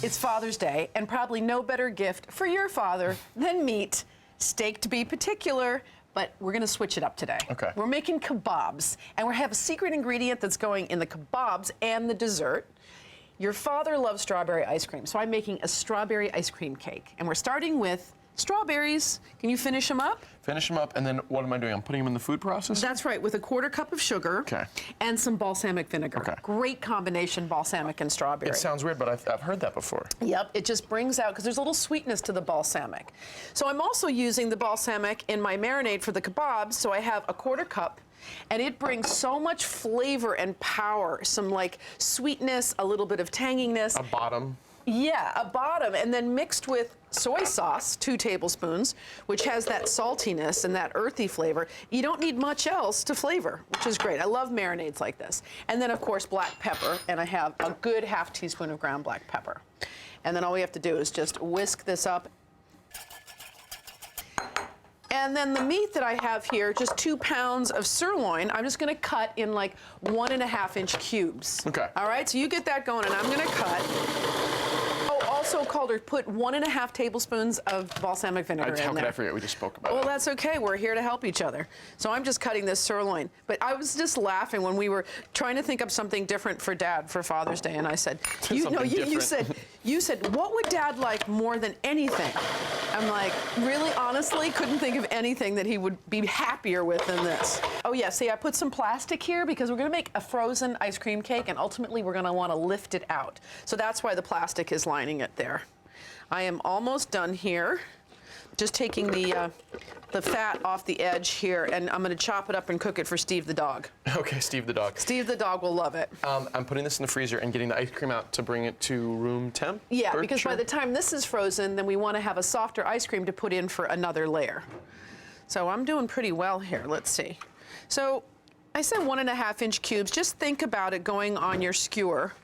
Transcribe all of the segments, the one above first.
It's Father's Day, and probably no better gift for your father than meat. Steak to be particular, but we're gonna switch it up today. Okay. We're making kebabs, and we have a secret ingredient that's going in the kebabs and the dessert. Your father loves strawberry ice cream, so I'm making a strawberry ice cream cake. And we're starting with strawberries. Can you finish them up? Finish them up, and then what am I doing? I'm putting them in the food processor? That's right, with a 1/4 cup of sugar and some balsamic vinegar. Okay. Great combination, balsamic and strawberry. It sounds weird, but I've heard that before. Yep, it just brings out, because there's a little sweetness to the balsamic. So I'm also using the balsamic in my marinade for the kebabs, so I have a 1/4 cup, and it brings so much flavor and power, some like sweetness, a little bit of tanginess. A bottom. Yeah, a bottom, and then mixed with soy sauce, 2 tablespoons, which has that saltiness and that earthy flavor. You don't need much else to flavor, which is great. I love marinades like this. And then, of course, black pepper, and I have a good 1/2 teaspoon of ground black pepper. And then all we have to do is just whisk this up. And then the meat that I have here, just 2 pounds of sirloin, I'm just gonna cut in like 1.5 inch cubes. Okay. All right, so you get that going, and I'm gonna cut. Oh, also Calder, put 1.5 tablespoons of balsamic vinegar in there. How could I forget? We just spoke about it. Well, that's okay. We're here to help each other. So I'm just cutting this sirloin. But I was just laughing when we were trying to think of something different for Dad for Father's Day, and I said, you said, what would Dad like more than anything? I'm like, really, honestly, couldn't think of anything that he would be happier with than this. Oh yeah, see, I put some plastic here because we're gonna make a frozen ice cream cake, and ultimately we're gonna wanna lift it out. So that's why the plastic is lining it there. I am almost done here. Just taking the fat off the edge here, and I'm gonna chop it up and cook it for Steve the dog. Okay, Steve the dog. Steve the dog will love it. I'm putting this in the freezer and getting the ice cream out to bring it to room temp? Yeah, because by the time this is frozen, then we wanna have a softer ice cream to put in for another layer. So I'm doing pretty well here, let's see. So I said 1.5 inch cubes. Just think about it going on your skewer,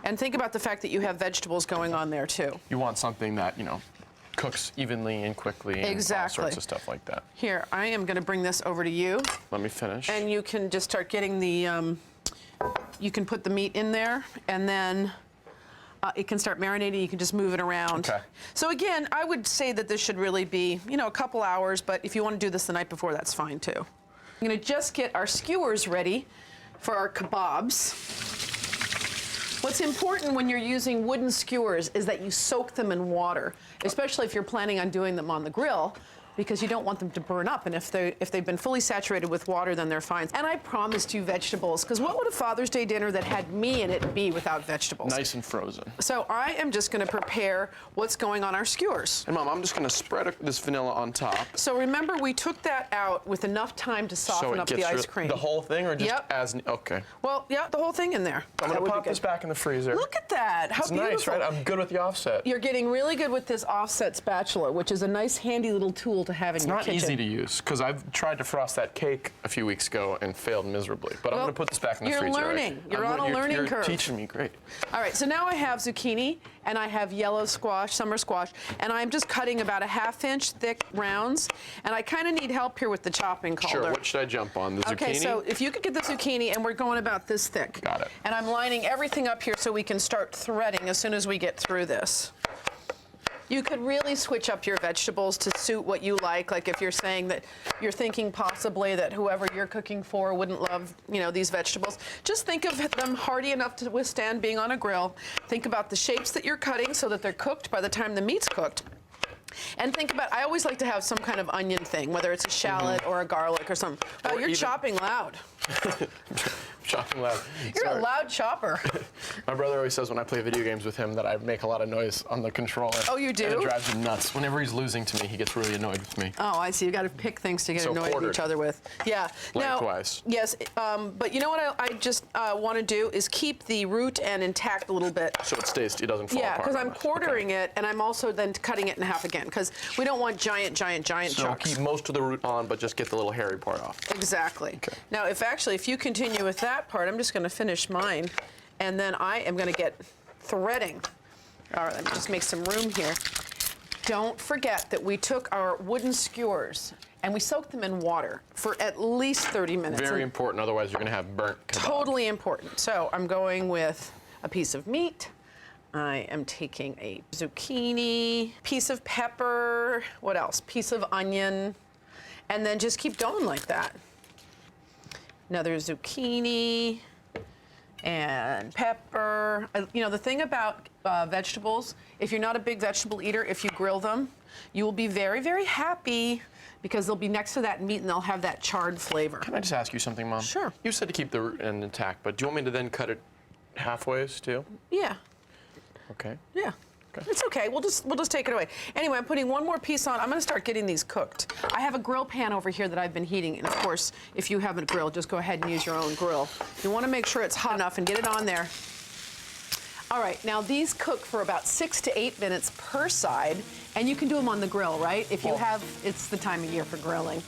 and think about the fact that you have vegetables going on there too. You want something that, you know, cooks evenly and quickly and all sorts of stuff like that. Here, I am gonna bring this over to you. Let me finish. And you can just start getting the, you can put the meat in there, and then it can start marinating. You can just move it around. Okay. So again, I would say that this should really be, you know, a couple hours, but if you want to do this the night before, that's fine too. I'm gonna just get our skewers ready for our kebabs. What's important when you're using wooden skewers is that you soak them in water, especially if you're planning on doing them on the grill, because you don't want them to burn up. And if they've been fully saturated with water, then they're fine. And I promised you vegetables, because what would a Father's Day dinner that had me in it be without vegetables? Nice and frozen. So I am just gonna prepare what's going on our skewers. And Mom, I'm just gonna spread this vanilla on top. So remember, we took that out with enough time to soften up the ice cream. The whole thing, or just as, okay. Well, yeah, the whole thing in there. I'm gonna pop this back in the freezer. Look at that, how beautiful. It's nice, right? I'm good with the offset. You're getting really good with this offset spatula, which is a nice handy little tool to have in your kitchen. It's not easy to use, because I've tried to frost that cake a few weeks ago and failed miserably. But I'm gonna put this back in the freezer. You're learning, you're on a learning curve. You're teaching me, great. All right, so now I have zucchini, and I have yellow squash, summer squash, and I'm just cutting about 1/2 inch thick rounds, and I kind of need help here with the chopping, Calder. Sure, what should I jump on, the zucchini? Okay, so if you could get the zucchini, and we're going about this thick. Got it. And I'm lining everything up here so we can start threading as soon as we get through this. You could really switch up your vegetables to suit what you like if you're saying that you're thinking possibly that whoever you're cooking for wouldn't love, you know, these vegetables. Just think of them hearty enough to withstand being on a grill. Think about the shapes that you're cutting so that they're cooked by the time the meat's cooked. And think about, I always like to have some kind of onion thing, whether it's a shallot or a garlic or something. Oh, you're chopping loud. Chopping loud. You're a loud chopper. My brother always says when I play video games with him that I make a lot of noise on the controller. Oh, you do? And it drives him nuts. Whenever he's losing to me, he gets really annoyed with me. Oh, I see. You got to pick things to get annoyed with each other with. Yeah. Likewise. Now, yes, but you know what I just want to do is keep the root end intact a little bit. So it stays, it doesn't fall apart. Yeah, because I'm quartering it, and I'm also then cutting it in half again, because we don't want giant chunks. So keep most of the root on, but just get the little hairy part off. Exactly. Okay. Now, if you continue with that part, I'm just going to finish mine, and then I am going to get threading. All right, let me just make some room here. Don't forget that we took our wooden skewers and we soaked them in water for at least 30 minutes. Very important, otherwise you're going to have burnt kebab. Totally important. So I'm going with a piece of meat, I am taking a zucchini, piece of pepper, what else? Piece of onion, and then just keep going like that. Another zucchini and pepper. You know, the thing about vegetables, if you're not a big vegetable eater, if you grill them, you will be very, very happy because they'll be next to that meat and they'll have that charred flavor. Can I just ask you something, Mom? Sure. You said to keep the root end intact, but do you want me to then cut it halfways too? Yeah. Okay. Yeah. Okay. It's okay. We'll just take it away. Anyway, I'm putting one more piece on. I'm going to start getting these cooked. I have a grill pan over here that I've been heating, and of course, if you haven't grilled, just go ahead and use your own grill. You want to make sure it's hot enough and get it on there. All right, now these cook for about 6 to 8 minutes per side, and you can do them on the grill, right? If you have, it's the time of year for grilling.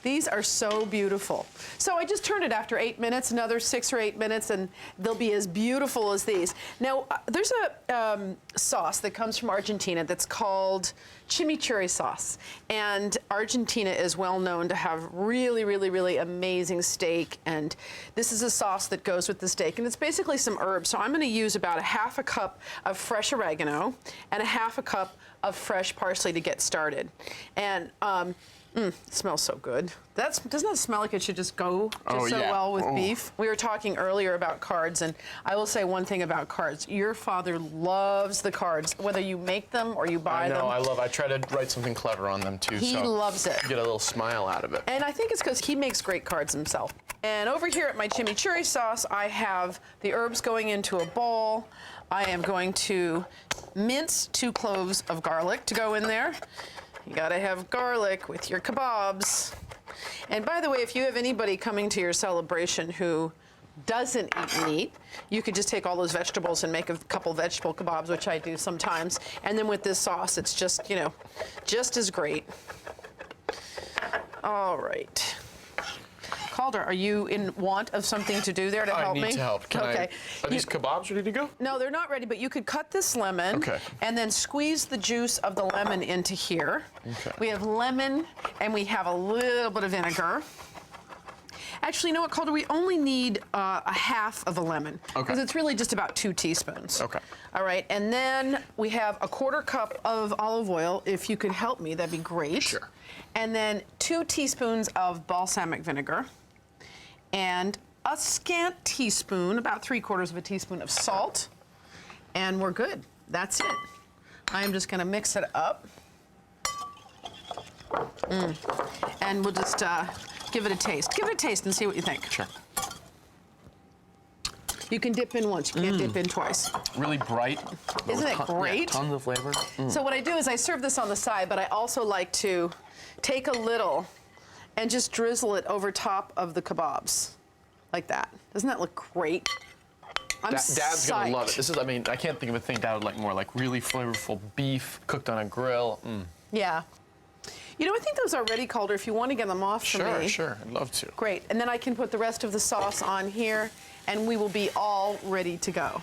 These are so beautiful. So I just turned it after 8 minutes, another 6 or 8 minutes, and they'll be as beautiful as these. Now, there's a sauce that comes from Argentina that's called chimichurri sauce. And Argentina is well known to have really, really, really amazing steak. And this is a sauce that goes with the steak. And it's basically some herbs. So I'm going to use about a half a cup of fresh oregano and a half a cup of fresh parsley to get started. And it smells so good. Doesn't that smell like it should just go so well with beef? We were talking earlier about cards, and I will say one thing about cards. Your father loves the cards, whether you make them or you buy them. I know, I try to write something clever on them too. He loves it. Get a little smile out of it. And I think it's because he makes great cards himself. And over here at my chimichurri sauce, I have the herbs going into a bowl. I am going to mince 2 cloves of garlic to go in there. You gotta have garlic with your kebabs. And by the way, if you have anybody coming to your celebration who doesn't eat meat, you could just take all those vegetables and make a couple vegetable kebabs, which I do sometimes. And then with this sauce, it's just, you know, just as great. All right. Calder, are you in want of something to do there to help me? I need to help. Are these kebabs ready to go? No, they're not ready, but you could cut this lemon and then squeeze the juice of the lemon into here. Okay. We have lemon and we have a little bit of vinegar. Actually, you know what, Calder? We only need a half of a lemon because it's really just about 2 teaspoons. Okay. All right, and then we have a 1/4 cup of olive oil. If you could help me, that'd be great. Sure. And then 2 teaspoons of balsamic vinegar. And a scant teaspoon, about 3/4 of a teaspoon of salt, and we're good. That's it. I am just gonna mix it up. And we'll just give it a taste. Give it a taste and see what you think. Sure. You can dip in once, you can't dip in twice. Really bright. Isn't it great? Yeah, tons of flavor. So what I do is I serve this on the side, but I also like to take a little and just drizzle it over top of the kebabs, like that. Doesn't that look great? Dad's gonna love it. This is, I mean, I can't think of a thing Dad would like more, like really flavorful beef cooked on a grill. Yeah. You know, I think those are ready, Calder, if you want to get them off for me. Sure, I'd love to. Great, and then I can put the rest of the sauce on here, and we will be all ready to go.